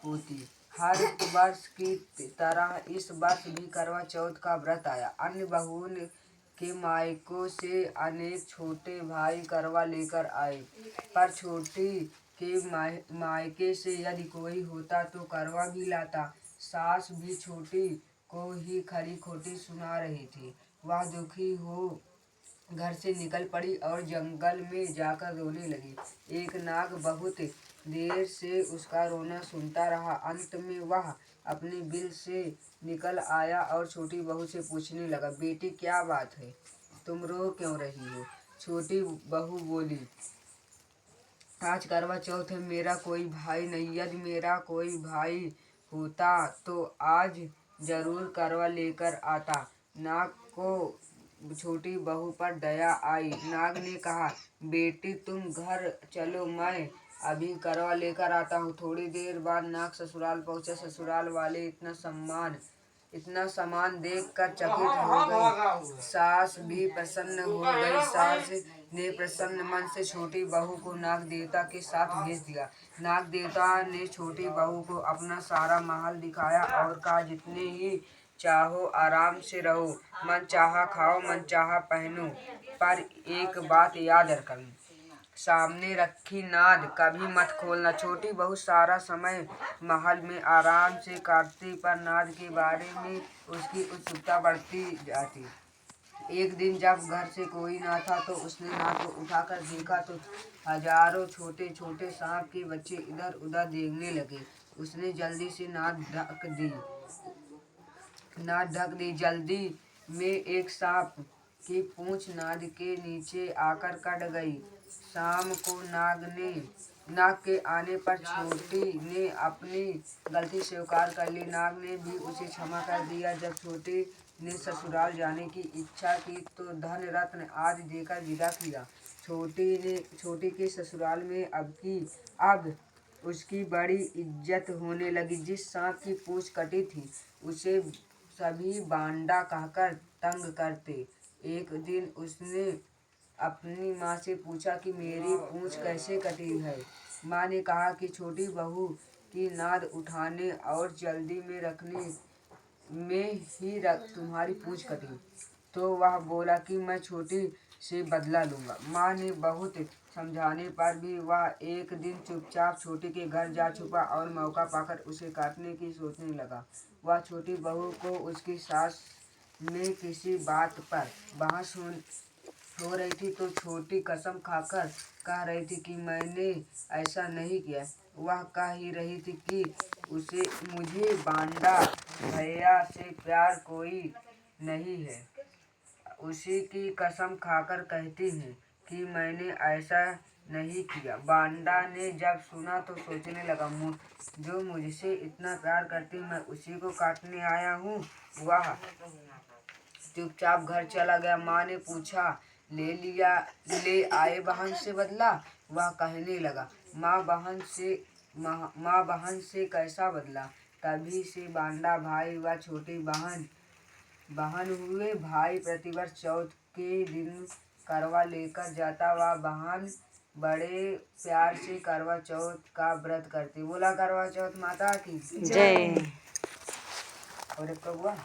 होती। हर वर्ष की तरह इस वर्ष भी करवा चौथ का व्रत आया। अन्य बहुओं के मायकों से अनेक छोटे भाई करवा लेकर आए, पर छोटी के मायके से यदि कोई होता तो करवा भी लाता। सास भी छोटी को ही खरी खोटी सुना रही थी। वह दुखी हो घर से निकल पड़ी और जंगल में जाकर रोने लगी। एक नाग बहुत देर से उसका रोना सुनता रहा। अंत में वह अपने बिल से निकल आया और छोटी बहू से पूछने लगा, बेटी क्या बात है, तुम रो क्यों रही हो? छोटी बहू बोली, आज करवा चौथ है, मेरा कोई भाई नहीं। यदि मेरा कोई भाई होता तो आज जरूर करवा लेकर आता। नाग को छोटी बहू पर दया आई। नाग ने कहा, बेटी तुम घर चलो, मैं अभी करवा लेकर आता हूँ। थोड़ी देर बाद नाग ससुराल पहुंचा। ससुराल वाले इतना सामान देखकर चकित हो गए। सास भी प्रसन्न हो गई। सास ने प्रसन्न मन से छोटी बहू को नाग देवता के साथ भेज दिया। नाग देवता ने छोटी बहू को अपना सारा महल दिखाया और कहा, जितने ही चाहो आराम से रहो, मन चाहा खाओ, मन चाहा पहनो, पर एक बात याद रखना, सामने रखी नाद कभी मत खोलना। छोटी बहू सारा समय महल में आराम से काटती, पर नाद के बारे में उसकी उत्सुकता बढ़ती जाती। एक दिन जब घर से कोई न था तो उसने नाद को उठाकर देखा तो हजारों छोटे छोटे सांप के बच्चे इधर उधर देखने लगे। उसने जल्दी से नाद ढक दी। जल्दी में एक सांप की पूंछ नाद के नीचे आकर कट गई। शाम को नाग के आने पर छोटी ने अपनी गलती स्वीकार कर ली। नाग ने भी उसे क्षमा कर दिया। जब छोटी ने ससुराल जाने की इच्छा की तो धन रत्न आदि देकर विदा किया। छोटी के ससुराल में अब उसकी बड़ी इज्जत होने लगी। जिस सांप की पूंछ कटी थी उसे सभी बांडा कहकर तंग करते। एक दिन उसने अपनी माँ से पूछा कि मेरी पूंछ कैसे कटी है। माँ ने कहा कि छोटी बहू की नाद उठाने और जल्दी में रखने में ही तुम्हारी पूंछ कटी। तो वह बोला कि मैं छोटी से बदला लूँगा। माँ ने बहुत समझाने पर भी वह एक दिन चुपचाप छोटी के घर जा छुपा और मौका पाकर उसे काटने की सोचने लगा। वह छोटी बहू को उसकी सास में किसी बात पर बहस हो रही थी तो छोटी कसम खाकर कह रही थी कि मैंने ऐसा नहीं किया। वह कह ही रही थी कि मुझे बांडा भैया से प्यार कोई नहीं है। उसी की कसम खाकर कहती हूँ कि मैंने ऐसा नहीं किया। बांडा ने जब सुना तो सोचने लगा, जो मुझसे इतना प्यार करती मैं उसी को काटने आया हूँ। वह चुपचाप घर चला गया। माँ ने पूछा, ले आए बहन से बदला? वह कहने लगा, माँ बहन से कैसा बदला? तभी से बांडा भाई व छोटी बहन हुए। भाई प्रतिवर्ष चौथ के दिन करवा लेकर जाता। वह बहन बड़े प्यार से करवा चौथ का व्रत करती। बोला करवा चौथ माता की जय। और एक हुआ।